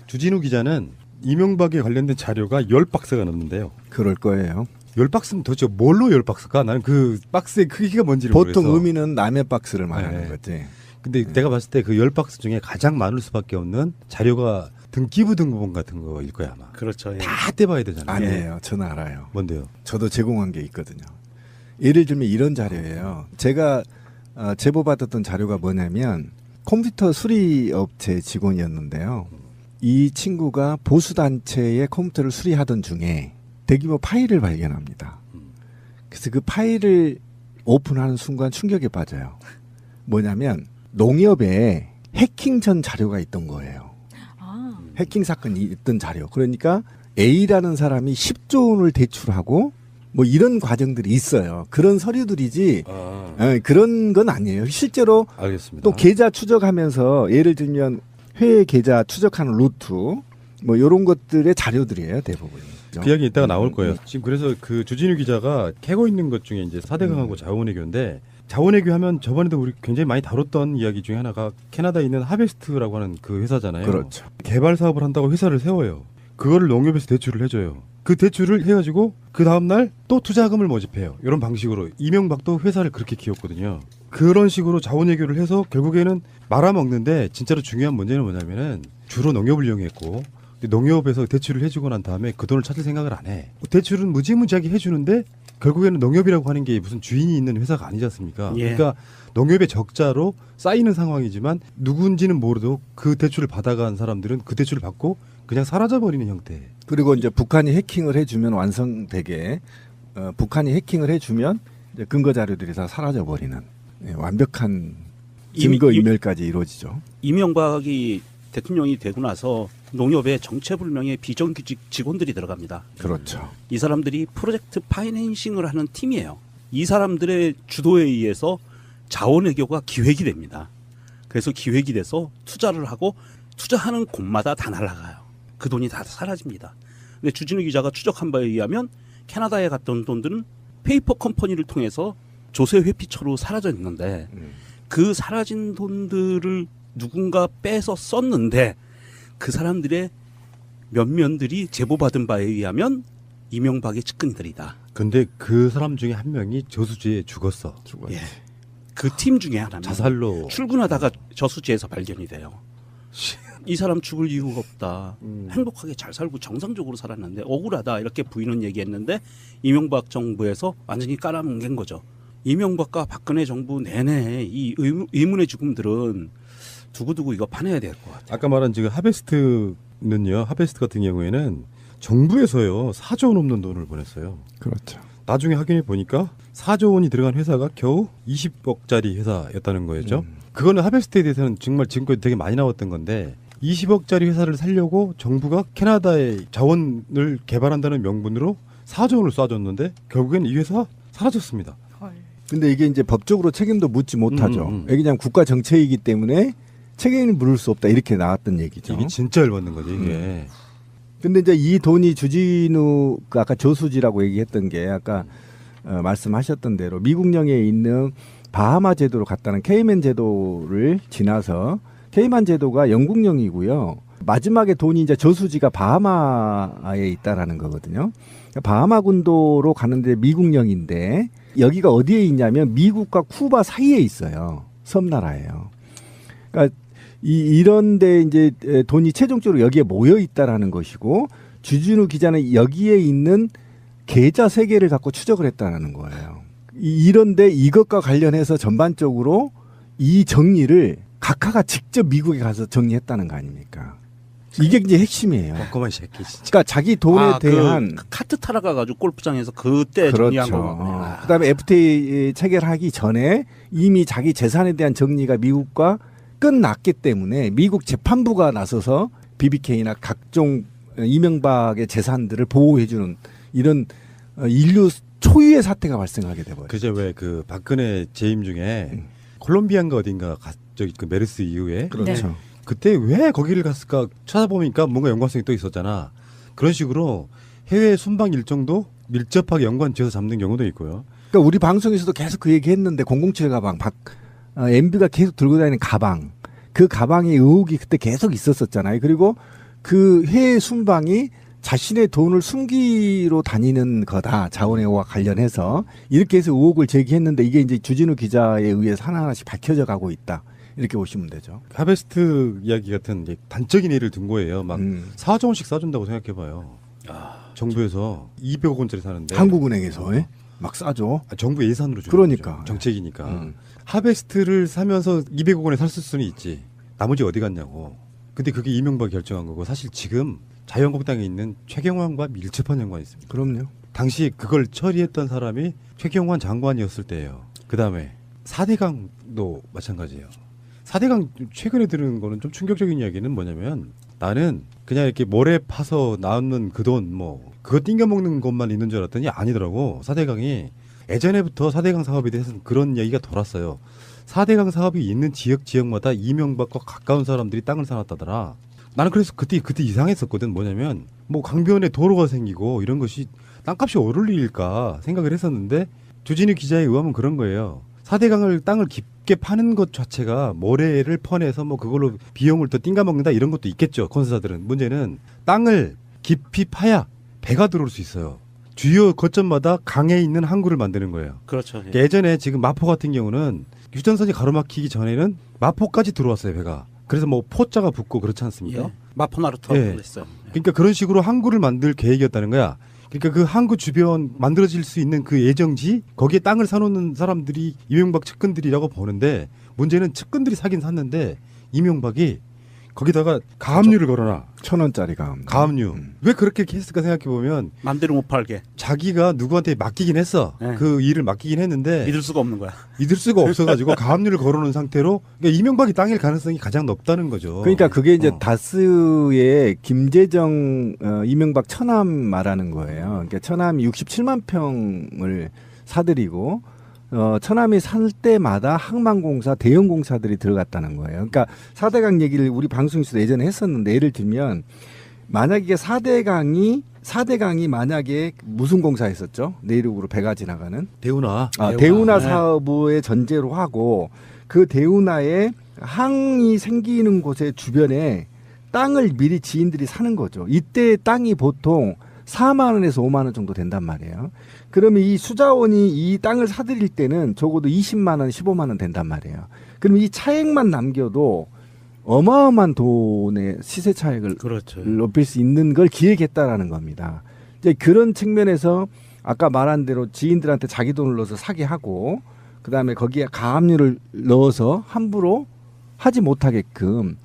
주진우 기자는 이명박에 관련된 자료가 10박스가 넘는데요. 그럴 거예요. 10박스면 도대체 뭘로 10박스가? 나는 그 박스의 크기가 뭔지를 보통 모르겠어. 의미는 남의 박스를 말하는 네. 거지. 근데 내가 봤을 때 그 10박스 중에 가장 많을 수밖에 없는 자료가 등기부 등본본 같은 거일 거야 아마. 그렇죠. 예. 다 떼봐야 되잖아요. 아니에요. 저는 알아요. 뭔데요? 저도 제공한 게 있거든요. 예를 들면 이런 자료예요. 제가 제보받았던 자료가 뭐냐면 컴퓨터 수리업체 직원이었는데요. 이 친구가 보수단체의 컴퓨터를 수리하던 중에 대규모 파일을 발견합니다. 그래서 그 파일을 오픈하는 순간 충격에 빠져요. 뭐냐면 농협에 해킹 전 자료가 있던 거예요. 아, 해킹 사건이 있던 자료. 그러니까 A라는 사람이 10조 원을 대출하고 뭐 이런 과정들이 있어요. 그런 서류들이지 그런 건 아니에요. 실제로 알겠습니다. 또 계좌 추적하면서 예를 들면 회계 계좌 추적하는 루트 뭐 이런 것들의 자료들이에요. 대부분. 그 이야기 이따가 나올 거예요. 지금 그래서 그 주진우 기자가 캐고 있는 것 중에 이제 4대강하고 자원외교인데 자원외교 하면 저번에도 우리 굉장히 많이 다뤘던 이야기 중에 하나가 캐나다에 있는 하베스트라고 하는 그 회사잖아요. 그렇죠. 개발 사업을 한다고 회사를 세워요. 그거를 농협에서 대출을 해줘요. 그 대출을 해가지고 그 다음날 또 투자금을 모집해요. 이런 방식으로 이명박도 회사를 그렇게 키웠거든요. 그런 식으로 자원외교를 해서 결국에는 말아먹는데 진짜로 중요한 문제는 뭐냐면은 주로 농협을 이용했고 근데 농협에서 대출을 해주고 난 다음에 그 돈을 찾을 생각을 안 해. 대출은 무지무지하게 해주는데 결국에는 농협이라고 하는 게 무슨 주인이 있는 회사가 아니지 않습니까? 예. 그러니까 농협의 적자로 쌓이는 상황이지만 누군지는 모르도 그 대출을 받아간 사람들은 그 대출을 받고 그냥 사라져버리는 형태. 그리고 이제 북한이 해킹을 해주면 완성되게 북한이 해킹을 해주면 이제 근거 자료들이 다 사라져 버리는 완벽한 증거 인멸까지 이루어지죠. 이명박이 대통령이 되고 나서 농협에 정체불명의 비정규직 직원들이 들어갑니다. 그렇죠. 이 사람들이 프로젝트 파이낸싱을 하는 팀이에요. 이 사람들의 주도에 의해서 자원외교가 기획이 됩니다. 그래서 기획이 돼서 투자를 하고 투자하는 곳마다 다 날아가요. 그 돈이 다 사라집니다. 근데 주진우 기자가 추적한 바에 의하면 캐나다에 갔던 돈들은 페이퍼 컴퍼니를 통해서 조세 회피처로 사라져 있는데 그 사라진 돈들을 누군가 빼서 썼는데 그 사람들의 면면들이 제보받은 바에 의하면 이명박의 측근들이다. 근데 그 사람 중에 한 명이 저수지에 죽었어. 예. 그 팀 중에 하나입니다. 자살로. 출근하다가 저수지에서 발견이 돼요. 이 사람 죽을 이유가 없다. 행복하게 잘 살고 정상적으로 살았는데 억울하다 이렇게 부인은 얘기했는데 이명박 정부에서 완전히 깔아뭉갠 거죠. 이명박과 박근혜 정부 내내 이 의문의 죽음들은 두고두고 이거 파내야 될 것 같아요. 아까 말한 지금 하베스트는요. 하베스트 같은 경우에는 정부에서요 4조 원 넘는 돈을 보냈어요. 그렇죠. 나중에 확인해 보니까 4조 원이 들어간 회사가 겨우 20억짜리 회사였다는 거였죠. 그거는 하베스트에 대해서는 정말 지금까지 되게 많이 나왔던 건데 20억짜리 회사를 살려고 정부가 캐나다의 자원을 개발한다는 명분으로 4조 원을 쏴줬는데 결국엔 이 회사 사라졌습니다. 헐. 근데 이게 이제 법적으로 책임도 묻지 못하죠. 이게 그냥 국가 정책이기 때문에 책임을 물을 수 없다 이렇게 나왔던 얘기죠. 이게 진짜 열받는 거죠 이게. 근데 이제 이 돈이 주진우 아까 저수지라고 얘기했던 게 아까 말씀하셨던 대로 미국령에 있는 바하마 제도로 갔다는 케이맨 제도를 지나서 케이만 제도가 영국령이고요. 마지막에 돈이 이제 저수지가 바하마에 있다라는 거거든요. 바하마 군도로 가는데 미국령인데 여기가 어디에 있냐면 미국과 쿠바 사이에 있어요. 섬나라예요. 그러니까 이런데 이제 돈이 최종적으로 여기에 모여 있다라는 것이고 주진우 기자는 여기에 있는 계좌 3개를 갖고 추적을 했다라는 거예요. 이런데 이것과 관련해서 전반적으로 이 정리를 각하가 직접 미국에 가서 정리했다는 거 아닙니까? 이게 이제 핵심이에요. 꼼꼼한 새끼 진짜. 그러니까 자기 돈에 대한 그 카트 타러 가가지고 골프장에서 그때 정리한 그렇죠. 거거든요. 그다음에 FTA 체결하기 전에 이미 자기 재산에 대한 정리가 미국과 끝났기 때문에 미국 재판부가 나서서 BBK나 각종 이명박의 재산들을 보호해주는 이런 인류 초유의 사태가 발생하게 돼버려요. 그제 왜 그 박근혜 재임 중에 콜롬비아인가 어딘가 저기 그 메르스 이후에 그렇죠. 네. 그때 왜 거기를 갔을까 찾아보니까 뭔가 연관성이 또 있었잖아. 그런 식으로 해외 순방 일정도 밀접하게 연관지어서 잡는 경우도 있고요. 그러니까 우리 방송에서도 계속 그 얘기했는데 007 가방, MB가 계속 들고 다니는 가방, 그 가방의 의혹이 그때 계속 있었었잖아요. 그리고 그 해외 순방이 자신의 돈을 숨기로 다니는 거다. 자원외교와 관련해서 이렇게 해서 의혹을 제기했는데 이게 이제 주진우 기자에 의해서 하나하나씩 밝혀져 가고 있다. 이렇게 보시면 되죠. 하베스트 이야기 같은 이제 단적인 예를 든 거예요. 막 4조 원씩 싸준다고 생각해봐요. 정부에서 200억 원짜리 사는데 한국은행에서 막 싸죠. 정부 예산으로 주는 그러니까. 거죠. 정책이니까. 하베스트를 사면서 200억 원에 샀을 수는 있지. 나머지 어디 갔냐고. 근데 그게 이명박이 결정한 거고 사실 지금 자유한국당에 있는 최경환과 밀접한 연관이 있습니다. 그럼요. 당시 그걸 처리했던 사람이 최경환 장관이었을 때예요. 그다음에 4대강도 마찬가지예요. 4대강 최근에 들은 거는 좀 충격적인 이야기는 뭐냐면 나는 그냥 이렇게 모래 파서 나오는 그 돈 뭐 그거 띵겨 먹는 것만 있는 줄 알았더니 아니더라고. 4대강이 예전에부터 4대강 사업에 대해서는 그런 이야기가 돌았어요. 4대강 사업이 있는 지역마다 이명박과 가까운 사람들이 땅을 사놨다더라. 나는 그래서 그때 이상했었거든. 뭐냐면 뭐 강변에 도로가 생기고 이런 것이 땅값이 오를 일일까 생각을 했었는데 주진우 기자에 의하면 그런 거예요. 4대강을 땅을 깊게 파는 것 자체가 모래를 퍼내서 뭐 그걸로 비용을 더 띵가 먹는다 이런 것도 있겠죠. 건설사들은. 문제는 땅을 깊이 파야 배가 들어올 수 있어요. 주요 거점마다 강에 있는 항구를 만드는 거예요. 그렇죠. 예. 예전에 지금 마포 같은 경우는 휴전선이 가로막히기 전에는 마포까지 들어왔어요. 배가. 그래서 뭐 포자가 붙고 그렇지 않습니까? 예. 마포나루터 예. 했어요. 그러니까 그런 식으로 항구를 만들 계획이었다는 거야. 그러니까 그 항구 주변 만들어질 수 있는 그 예정지 거기에 땅을 사놓는 사람들이 이명박 측근들이라고 보는데 문제는 측근들이 사긴 샀는데 이명박이 거기다가 가압류를 걸어놔. 1,000원짜리 가압류. 가압류. 왜 그렇게 했을까 생각해 보면 맘대로 못 팔게. 자기가 누구한테 맡기긴 했어. 네. 그 일을 맡기긴 했는데 믿을 수가 없는 거야. 믿을 수가 없어가지고 가압류를 걸어놓은 상태로 그러니까 이명박이 땅일 가능성이 가장 높다는 거죠. 그러니까 그게 이제 다스의 김재정 이명박 처남 말하는 거예요. 그러니까 처남이 67만 평을 사들이고 처남이 살 때마다 항만공사 대형 공사들이 들어갔다는 거예요. 그러니까 4대강 얘기를 우리 방송에서도 예전에 했었는데 예를 들면 만약에 4대강이 만약에 무슨 공사 했었죠? 내륙으로 배가 지나가는 대운하. 대운하 네. 사업의 전제로 하고 그 대운하에 항이 생기는 곳의 주변에 땅을 미리 지인들이 사는 거죠. 이때 땅이 보통 4만 원에서 5만 원 정도 된단 말이에요. 그러면 이 수자원이 이 땅을 사들일 때는 적어도 20만 원, 15만 원 된단 말이에요. 그럼 이 차액만 남겨도 어마어마한 돈의 시세 차익을 그렇죠. 높일 수 있는 걸 기획했다라는 겁니다. 이제 그런 측면에서 아까 말한 대로 지인들한테 자기 돈을 넣어서 사게 하고 그다음에 거기에 가압류를 넣어서 함부로 하지 못하게끔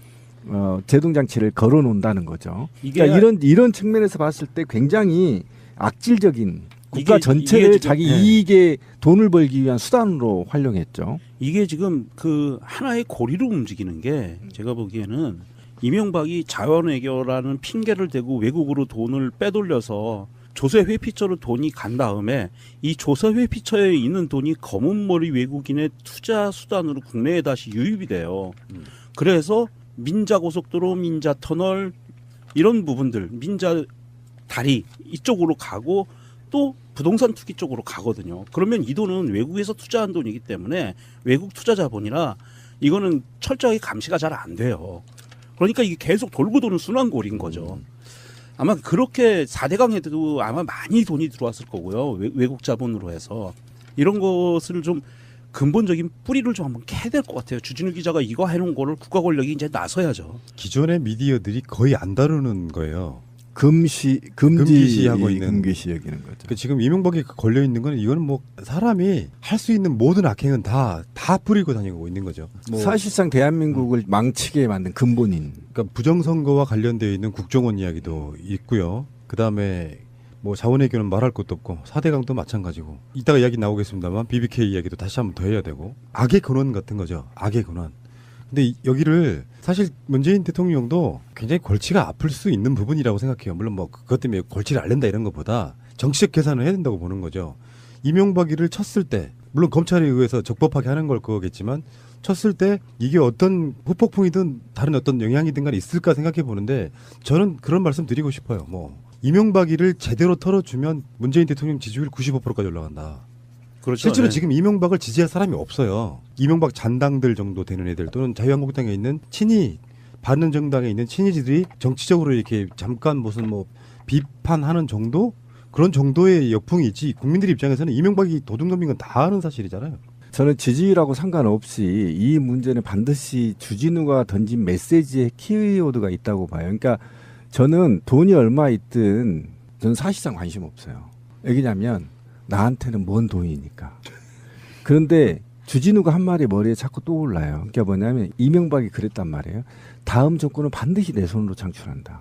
제동장치를 걸어 놓는다는 거죠. 그러니까 이런 측면에서 봤을 때 굉장히 악질적인 국가 전체를 지금, 자기 네. 이익에 돈을 벌기 위한 수단으로 활용했죠. 이게 지금 그 하나의 고리로 움직이는 게 제가 보기에는 이명박이 자원외교라는 핑계를 대고 외국으로 돈을 빼돌려서 조세 회피처로 돈이 간 다음에 이 조세 회피처에 있는 돈이 검은머리 외국인의 투자 수단으로 국내에 다시 유입이 돼요. 그래서 민자고속도로, 민자터널 이런 부분들, 민자 다리 이쪽으로 가고 또 부동산 투기 쪽으로 가거든요. 그러면 이 돈은 외국에서 투자한 돈이기 때문에 외국 투자 자본이라 이거는 철저하게 감시가 잘 안 돼요. 그러니까 이게 계속 돌고 도는 순환골인 거죠. 아마 그렇게 4대강에도 아마 많이 돈이 들어왔을 거고요. 외국 자본으로 해서 이런 것을 좀 근본적인 뿌리를 좀 한번 캐야 될 것 같아요. 주진우 기자가 이거 해놓은 거를 국가 권력이 이제 나서야죠. 기존의 미디어들이 거의 안 다루는 거예요. 금지하고 있는. 금기시 여기는 거죠. 그 지금 이명박이 걸려 있는 건 이거는 뭐 사람이 할 수 있는 모든 악행은 다 뿌리고 다니고 있는 거죠. 뭐 사실상 대한민국을 망치게 만든 근본인. 그러니까 부정선거와 관련되어 있는 국정원 이야기도 있고요. 그 다음에 뭐 자원외교는 말할 것도 없고 4대강도 마찬가지고 이따가 이야기 나오겠습니다만 BBK 이야기도 다시 한번 더 해야 되고 악의 근원 같은 거죠. 악의 근원. 근데 여기를 사실 문재인 대통령도 굉장히 골치가 아플 수 있는 부분이라고 생각해요. 물론 뭐 그것 때문에 골치를 앓는다 이런 것보다 정치적 계산을 해야 된다고 보는 거죠. 이명박이를 쳤을 때 물론 검찰에 의해서 적법하게 하는 걸 거겠지만 쳤을 때 이게 어떤 후폭풍이든 다른 어떤 영향이든 간에 있을까 생각해 보는데 저는 그런 말씀 드리고 싶어요. 뭐 이명박이를 제대로 털어주면 문재인 대통령 지지율 95%까지 올라간다. 그렇죠. 실제로 네. 지금 이명박을 지지할 사람이 없어요. 이명박 잔당들 정도 되는 애들 또는 자유한국당에 있는 친이 바른정당에 있는 친이지들이 정치적으로 이렇게 잠깐 무슨 뭐 비판하는 정도 그런 정도의 역풍이 있지 국민들 입장에서는 이명박이 도둑놈인 건 다 아는 사실이잖아요. 저는 지지율하고 상관없이 이 문제는 반드시 주진우가 던진 메시지의 키워드가 있다고 봐요. 그러니까 저는 돈이 얼마 있든 저는 사실상 관심 없어요. 왜냐하면 나한테는 뭔 돈이니까. 그런데 주진우가 한 말이 머리에 자꾸 떠올라요. 그러니까 뭐냐면 이명박이 그랬단 말이에요. 다음 정권은 반드시 내 손으로 창출한다.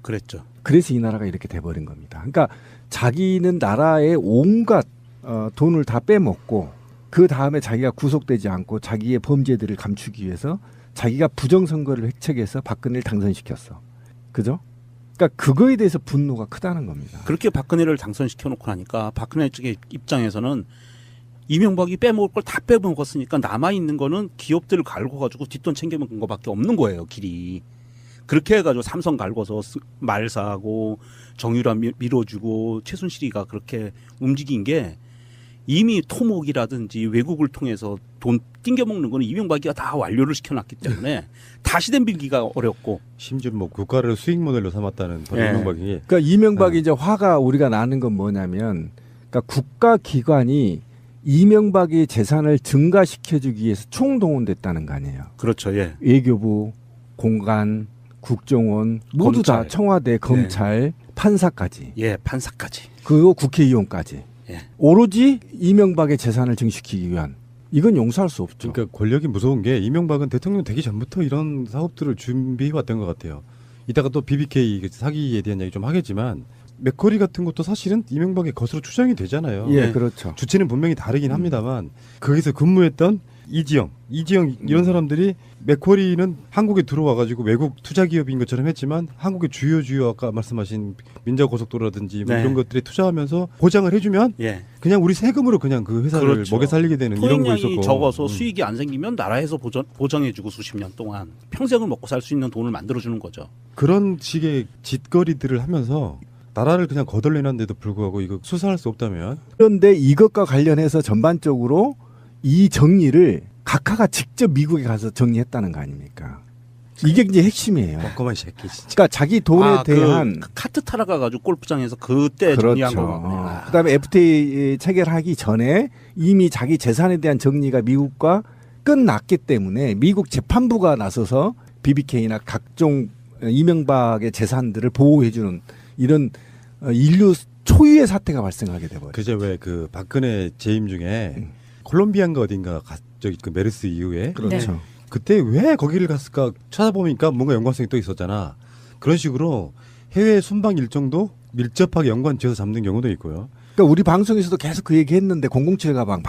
그랬죠. 그래서 이 나라가 이렇게 돼버린 겁니다. 그러니까 자기는 나라의 온갖 돈을 다 빼먹고 그 다음에 자기가 구속되지 않고 자기의 범죄들을 감추기 위해서 자기가 부정선거를 획책해서 박근혜를 당선시켰어. 그죠? 그러니까 그거에 대해서 분노가 크다는 겁니다. 그렇게 박근혜를 당선시켜 놓고 나니까 박근혜 측의 입장에서는 이명박이 빼먹을 걸 다 빼먹었으니까 남아있는 거는 기업들을 갈고 가지고 뒷돈 챙겨먹은 거밖에 없는 거예요, 길이. 그렇게 해가지고 삼성 갈고서 말 사고 정유라 밀어주고 최순실이가 그렇게 움직인 게 이미 토목이라든지 외국을 통해서 돈 띵겨먹는 거는 이명박이가 다 완료를 시켜놨기 때문에 다시 덤빌기가 어렵고 심지어 뭐 국가를 수익 모델로 삼았다는 예. 이명박이 그러니까 이명박이 이제 화가 우리가 나는 건 뭐냐면 그러니까 국가기관이 이명박의 재산을 증가시켜주기 위해서 총동원됐다는 거 아니에요. 그렇죠. 예. 외교부, 공간, 국정원 모두 다 검찰. 청와대, 검찰, 판사까지 예, 판사까지. 그리고 국회의원까지 예. 오로지 이명박의 재산을 증식시키기 위한 이건 용서할 수 없죠. 그러니까 권력이 무서운 게 이명박은 대통령 되기 전부터 이런 사업들을 준비해 왔던 것 같아요. 이따가 또 BBK 사기에 대한 얘기 좀 하겠지만 맥커리 같은 것도 사실은 이명박의 것으로 추정이 되잖아요. 예, 네. 그렇죠. 주체는 분명히 다르긴 합니다만 거기서 근무했던 이지영 이런 사람들이 맥쿼리는 한국에 들어와가지고 외국 투자 기업인 것처럼 했지만 한국의 주요 아까 말씀하신 민자고속도로라든지 뭐 네. 이런 것들에 투자하면서 보장을 해주면 예. 그냥 우리 세금으로 그냥 그 회사를 그렇죠. 먹여 살리게 되는 이런 거 토익량이 있었고 적어서 수익이 안 생기면 나라에서 보장해주고 수십 년 동안 평생을 먹고 살 수 있는 돈을 만들어주는 거죠. 그런 식의 짓거리들을 하면서 나라를 그냥 거덜내는데도 불구하고 이거 수사할 수 없다면 그런데 이것과 관련해서 전반적으로 이 정리를 각하가 직접 미국에 가서 정리했다는 거 아닙니까? 이게 이제 핵심이에요. 꼼꼼한 새끼 진짜. 그러니까 자기 돈에 대한 그 카트 타러 가가지고 골프장에서 그때 정리한 그렇죠. 거거든요. 그다음에 FTA 체결하기 전에 이미 자기 재산에 대한 정리가 미국과 끝났기 때문에 미국 재판부가 나서서 BBK나 각종 이명박의 재산들을 보호해주는 이런 인류 초유의 사태가 발생하게 돼버려요. 그제 왜 그 박근혜 재임 중에 콜롬비아인가 어딘가 저기 그 메르스 이후에 그렇죠. 그때 왜 거기를 갔을까 찾아보니까 뭔가 연관성이 또 있었잖아. 그런 식으로 해외 순방 일정도 밀접하게 연관지어서 잡는 경우도 있고요. 그러니까 우리 방송에서도 계속 그 얘기했는데 007 가방,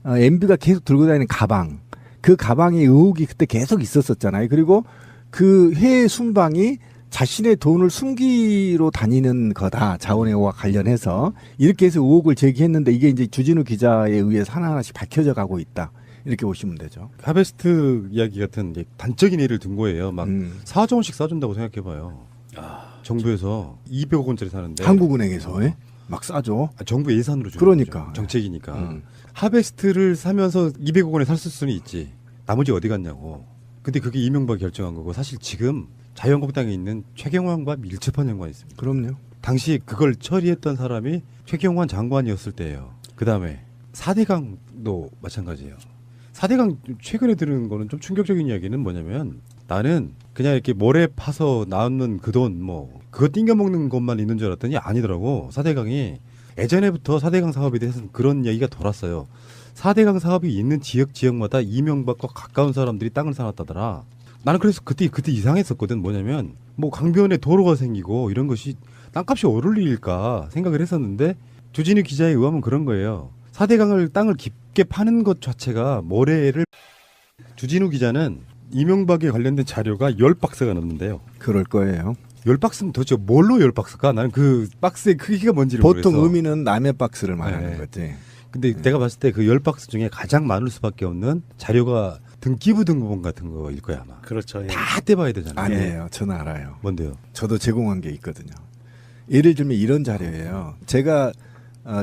MB가 계속 들고 다니는 가방, 그 가방의 의혹이 그때 계속 있었었잖아요. 그리고 그 해외 순방이 자신의 돈을 숨기로 다니는 거다. 자원외교와 관련해서 이렇게 해서 의혹을 제기했는데 이게 이제 주진우 기자에 의해서 하나하나씩 밝혀져 가고 있다. 이렇게 보시면 되죠. 하베스트 이야기 같은 이제 단적인 예를 든 거예요. 막 4조 원씩 싸준다고 생각해봐요. 정부에서 200억 원짜리 사는데 한국은행에서 막 싸죠. 정부 예산으로 주는 그러니까. 거죠. 정책이니까. 하베스트를 사면서 200억 원에 샀을 수는 있지. 나머지 어디 갔냐고. 근데 그게 이명박이 결정한 거고 사실 지금 자유한국당에 있는 최경환과 밀접한 연관이 있습니다. 그럼요. 당시 그걸 처리했던 사람이 최경환 장관이었을 때예요. 그다음에 4대강도 마찬가지예요. 4대강 최근에 들은 거는 좀 충격적인 이야기는 뭐냐면 나는 그냥 이렇게 모래 파서 나오는 그 돈 뭐 그거 띵겨 먹는 것만 있는 줄 알았더니 아니더라고. 4대강이 예전에부터 4대강 사업에 대해서는 그런 이야기가 돌았어요. 4대강 사업이 있는 지역마다 이명박과 가까운 사람들이 땅을 사놨다더라. 나는 그래서 그때 이상했었거든. 뭐냐면 뭐 강변에 도로가 생기고 이런 것이 땅값이 오를릴까 생각을 했었는데 주진우 기자에 의하면 그런 거예요. 4대강을 땅을 깊게 파는 것 자체가 모래를 주진우 기자는 이명박에 관련된 자료가 10박스가 넘는데요. 그럴 거예요. 10박스면 도대체 뭘로 10박스가? 나는 그 박스의 크기가 뭔지를 보통 모르겠어. 의미는 남의 박스를 말하는 네. 거지. 근데 내가 봤을 때 그 10박스 중에 가장 많을 수밖에 없는 자료가 등기부 등본 같은 거일 거야 아마. 그렇죠. 예. 다 떼봐야 되잖아요. 아니에요. 저는 알아요. 뭔데요? 저도 제공한 게 있거든요. 예를 들면 이런 자료예요. 제가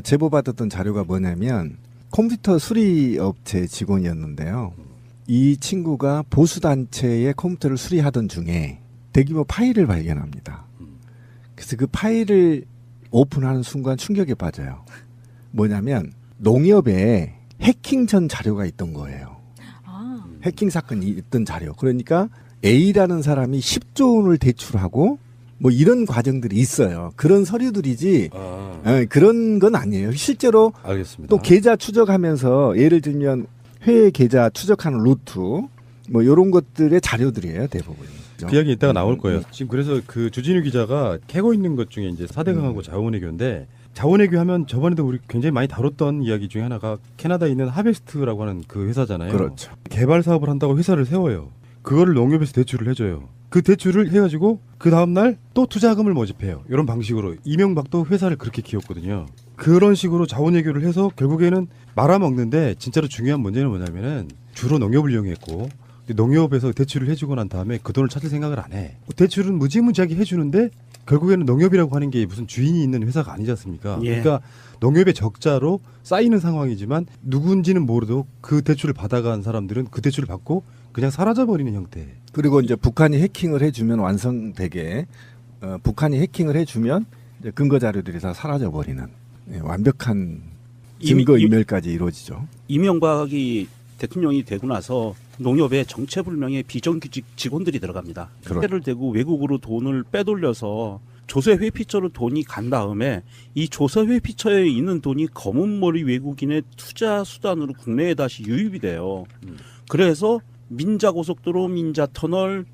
제보받았던 자료가 뭐냐면 컴퓨터 수리업체 직원이었는데요. 이 친구가 보수단체의 컴퓨터를 수리하던 중에 대규모 파일을 발견합니다. 그래서 그 파일을 오픈하는 순간 충격에 빠져요. 뭐냐면 농협에 해킹 전 자료가 있던 거예요. 아, 해킹 사건이 있던 자료. 그러니까 A라는 사람이 10조 원을 대출하고 뭐 이런 과정들이 있어요. 그런 서류들이지 그런 건 아니에요. 실제로 알겠습니다. 또 계좌 추적하면서 예를 들면 회의 계좌 추적하는 루트 뭐 이런 것들의 자료들이에요. 대부분이. 그 이야기 이따가 나올 거예요. 지금 그래서 그 주진우 기자가 캐고 있는 것 중에 이제 4대강하고 자원외교인데 자원외교 하면 저번에도 우리 굉장히 많이 다뤘던 이야기 중에 하나가 캐나다에 있는 하베스트라고 하는 그 회사잖아요. 그렇죠. 개발 사업을 한다고 회사를 세워요. 그거를 농협에서 대출을 해줘요. 그 대출을 해가지고 그 다음날 또 투자금을 모집해요. 이런 방식으로 이명박도 회사를 그렇게 키웠거든요. 그런 식으로 자원외교를 해서 결국에는 말아먹는데 진짜로 중요한 문제는 뭐냐면은 주로 농협을 이용했고 농협에서 대출을 해주고 난 다음에 그 돈을 찾을 생각을 안 해. 대출은 무지무지하게 해주는데 결국에는 농협이라고 하는 게 무슨 주인이 있는 회사가 아니지 않습니까? 예. 그러니까 농협의 적자로 쌓이는 상황이지만 누군지는 모르도 그 대출을 받아간 사람들은 그 대출을 받고 그냥 사라져버리는 형태. 그리고 이제 북한이 해킹을 해주면 완성되게 북한이 해킹을 해주면 이제 근거 자료들이 다 사라져 버리는 완벽한 증거 인멸까지 이루어지죠. 이명박이 대통령이 되고 나서 농협에 정체불명의 비정규직 직원들이 들어갑니다. 그렇죠. 해를 대고 외국으로 돈을 빼돌려서 조세 회피처로 돈이 간 다음에 이 조세 회피처에 있는 돈이 검은머리 외국인의 투자 수단으로 국내에 다시 유입이 돼요. 그래서 민자고속도로, 민자터널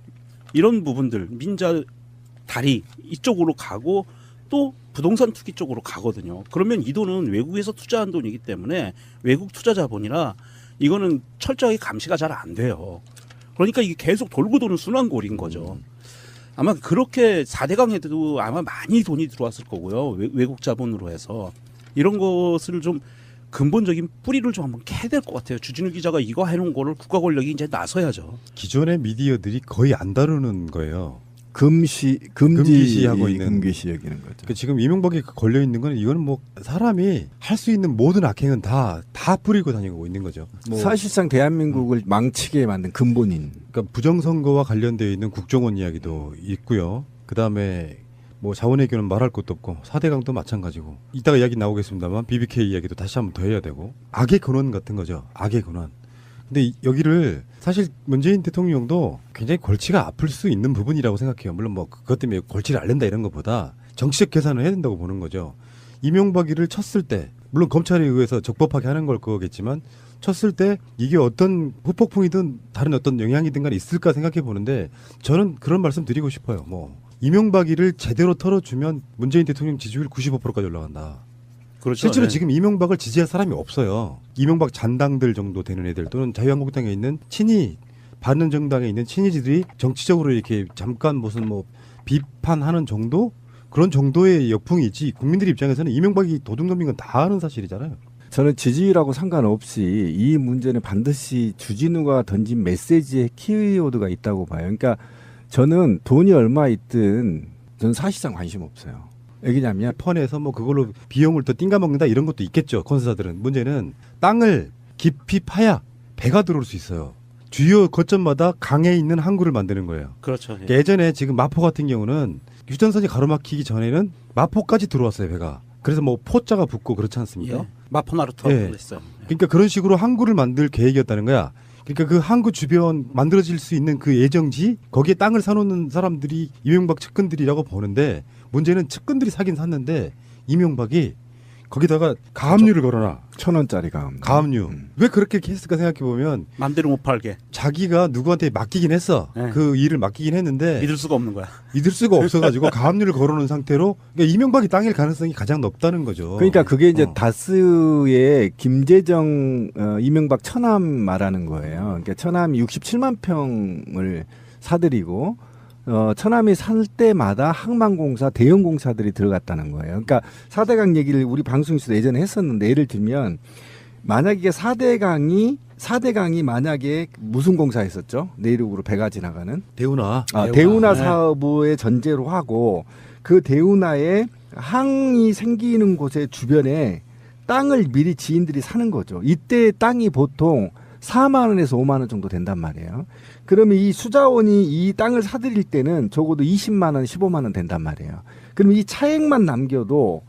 이런 부분들, 민자 다리 이쪽으로 가고 또 부동산 투기 쪽으로 가거든요. 그러면 이 돈은 외국에서 투자한 돈이기 때문에 외국 투자 자본이라 이거는 철저하게 감시가 잘 안 돼요. 그러니까 이게 계속 돌고 도는 순환골인 거죠. 아마 그렇게 4대강에도 아마 많이 돈이 들어왔을 거고요. 외국 자본으로 해서 이런 것을 좀 근본적인 뿌리를 좀 한번 캐야 될 것 같아요. 주진우 기자가 이거 해놓은 거를 국가 권력이 이제 나서야죠. 기존의 미디어들이 거의 안 다루는 거예요. 금지하고 있는. 금기시 여기는 거죠. 그 지금 이명박이 걸려 있는 건 이거는 뭐 사람이 할 수 있는 모든 악행은 다 뿌리고 다니고 있는 거죠. 뭐 사실상 대한민국을 망치게 만든 근본인. 그러니까 부정선거와 관련되어 있는 국정원 이야기도 있고요. 그 다음에 뭐 자원외교는 말할 것도 없고 4대강도 마찬가지고 이따가 이야기 나오겠습니다만 BBK 이야기도 다시 한번 더 해야 되고 악의 근원 같은 거죠. 악의 근원. 근데 여기를 사실 문재인 대통령도 굉장히 골치가 아플 수 있는 부분이라고 생각해요. 물론 뭐 그것 때문에 골치를 앓는다 이런 것보다 정치적 계산을 해야 된다고 보는 거죠. 이명박이를 쳤을 때 물론 검찰에 의해서 적법하게 하는 걸 거겠지만 쳤을 때 이게 어떤 후폭풍이든 다른 어떤 영향이든 간에 있을까 생각해 보는데 저는 그런 말씀 드리고 싶어요. 뭐 이명박이를 제대로 털어주면 문재인 대통령 지지율 95%까지 올라간다. 그렇죠. 실제로 네. 지금 이명박을 지지할 사람이 없어요. 이명박 잔당들 정도 되는 애들 또는 자유한국당에 있는 친이 바른정당에 있는 친이지들이 정치적으로 이렇게 잠깐 무슨 뭐 비판하는 정도 그런 정도의 여풍이 있지 국민들 입장에서는 이명박이 도둑놈인 건 다 아는 사실이잖아요. 저는 지지율하고 상관없이 이 문제는 반드시 주진우가 던진 메시지의 키워드가 있다고 봐요. 그러니까 저는 돈이 얼마 있든 저는 사실상 관심 없어요. 왜냐하면 펀에서 뭐 그걸로 비용을 더 띵가 먹는다 이런 것도 있겠죠. 건설사들은. 문제는 땅을 깊이 파야 배가 들어올 수 있어요. 주요 거점마다 강에 있는 항구를 만드는 거예요. 그렇죠. 예. 그러니까 예전에 지금 마포 같은 경우는 휴전선이 가로막히기 전에는 마포까지 들어왔어요, 배가. 그래서 뭐 포자가 붙고 그렇지 않습니까? 예. 마포나루토라고 예. 그랬어요. 그러니까 그런 식으로 항구를 만들 계획이었다는 거야. 그러니까 그 항구 주변 만들어질 수 있는 그 예정지 거기에 땅을 사놓는 사람들이 이명박 측근들이라고 보는데 문제는 측근들이 사긴 샀는데 이명박이 거기다가 가압류를 걸어놔. 1,000원짜리 가압류. 가압류. 왜 그렇게 했을까 생각해 보면 맘대로 못 팔게. 자기가 누구한테 맡기긴 했어. 네. 그 일을 맡기긴 했는데 믿을 수가 없는 거야. 믿을 수가 없어가지고 가압류를 걸어놓은 상태로 그러니까 이명박이 땅일 가능성이 가장 높다는 거죠. 그러니까 그게 이제 어. 다스의 김재정 이명박 처남 말하는 거예요. 그러니까 처남이 67만 평을 사들이고 처남이 살 때마다 항만공사 대형 공사들이 들어갔다는 거예요. 그러니까 4대강 얘기를 우리 방송에서 예전에 했었는데 예를 들면 만약에 4대강이 만약에 무슨 공사 했었죠? 내륙으로 배가 지나가는 대운하. 대운하 네. 사업의 전제로 하고 그 대운하에 항이 생기는 곳의 주변에 땅을 미리 지인들이 사는 거죠. 이때 땅이 보통 4만 원에서 5만 원 정도 된단 말이에요. 그러면 이 수자원이 이 땅을 사들일 때는 적어도 20만 원, 15만 원 된단 말이에요. 그럼 이 차액만 남겨도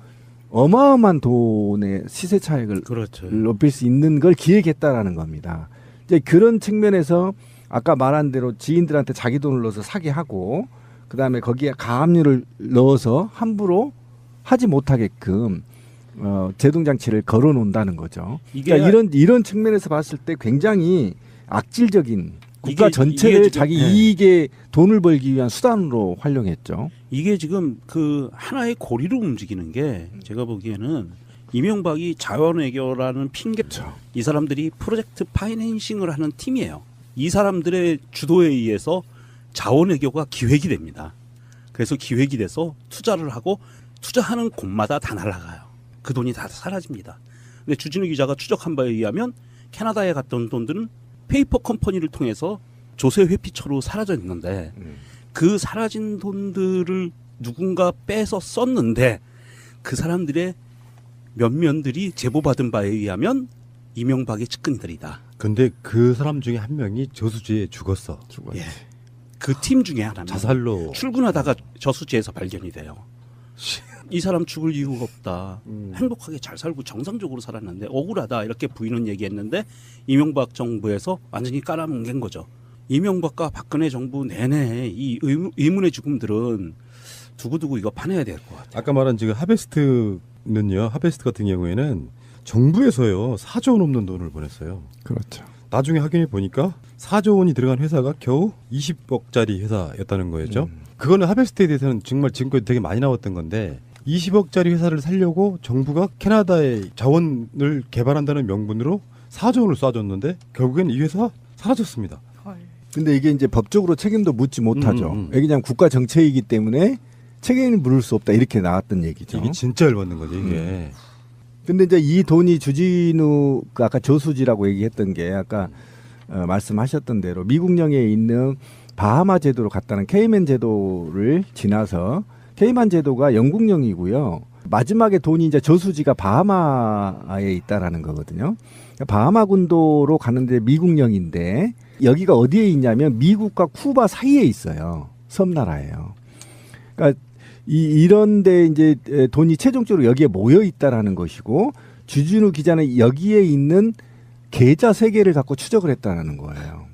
어마어마한 돈의 시세 차익을 그렇죠. 높일 수 있는 걸 기획했다라는 겁니다. 이제 그런 측면에서 아까 말한 대로 지인들한테 자기 돈을 넣어서 사게 하고 그다음에 거기에 가압류를 넣어서 함부로 하지 못하게끔 제동장치를 걸어놓는다는 거죠. 이게 그러니까 이런 측면에서 봤을 때 굉장히 악질적인 국가 이게 전체를 지금, 자기 예. 이익에 돈을 벌기 위한 수단으로 활용했죠. 이게 지금 그 하나의 고리로 움직이는 게 제가 보기에는 이명박이 자원외교라는 핑계 이 사람들이 프로젝트 파이낸싱을 하는 팀이에요. 이 사람들의 주도에 의해서 자원외교가 기획이 됩니다. 그래서 기획이 돼서 투자를 하고 투자하는 곳마다 다 날아가요. 그 돈이 다 사라집니다. 근데 주진우 기자가 추적한 바에 의하면 캐나다에 갔던 돈들은 페이퍼 컴퍼니를 통해서 조세 회피처로 사라져 있는데 그 사라진 돈들을 누군가 빼서 썼는데 그 사람들의 면면들이 제보받은 바에 의하면 이명박의 측근들이다. 근데 그 사람 중에 한 명이 저수지에 죽었어. 예. 그 팀 중에 하나는 자살로. 출근하다가 저수지에서 발견이 돼요. 이 사람 죽을 이유가 없다. 행복하게 잘 살고 정상적으로 살았는데 억울하다 이렇게 부인은 얘기했는데 이명박 정부에서 완전히 깔아뭉갠 거죠. 이명박과 박근혜 정부 내내 이 의문의 죽음들은 두고두고 이거 파내야 될 것 같아요. 아까 말한 지금 하베스트는요. 하베스트 같은 경우에는 정부에서요 4조 원 넘는 돈을 보냈어요. 그렇죠. 나중에 확인해 보니까 4조 원이 들어간 회사가 겨우 20억짜리 회사였다는 거였죠. 그거는 하베스트에 대해서는 정말 증거가 되게 많이 나왔던 건데 20억짜리 회사를 살려고 정부가 캐나다의 자원을 개발한다는 명분으로 4조 원을 쏴줬는데 결국엔 이 회사 사라졌습니다. 근데 이게 이제 법적으로 책임도 묻지 못하죠. 이게 그냥 국가 정책이기 때문에 책임을 물을 수 없다 이렇게 나왔던 얘기죠. 이게 진짜 열받는 거죠 이게. 근데 이제 이 돈이 주진우 그 아까 저수지라고 얘기했던 게 아까 말씀하셨던 대로 미국령에 있는 바하마 제도로 갔다는 케이맨 제도를 지나서 케이만 제도가 영국령이고요. 마지막에 돈이 이제 저수지가 바하마에 있다라는 거거든요. 바하마 군도로 가는데 미국령인데 여기가 어디에 있냐면 미국과 쿠바 사이에 있어요. 섬나라예요. 그러니까 이런데 이제 돈이 최종적으로 여기에 모여 있다라는 것이고 주진우 기자는 여기에 있는 계좌 3개를 갖고 추적을 했다는 거예요.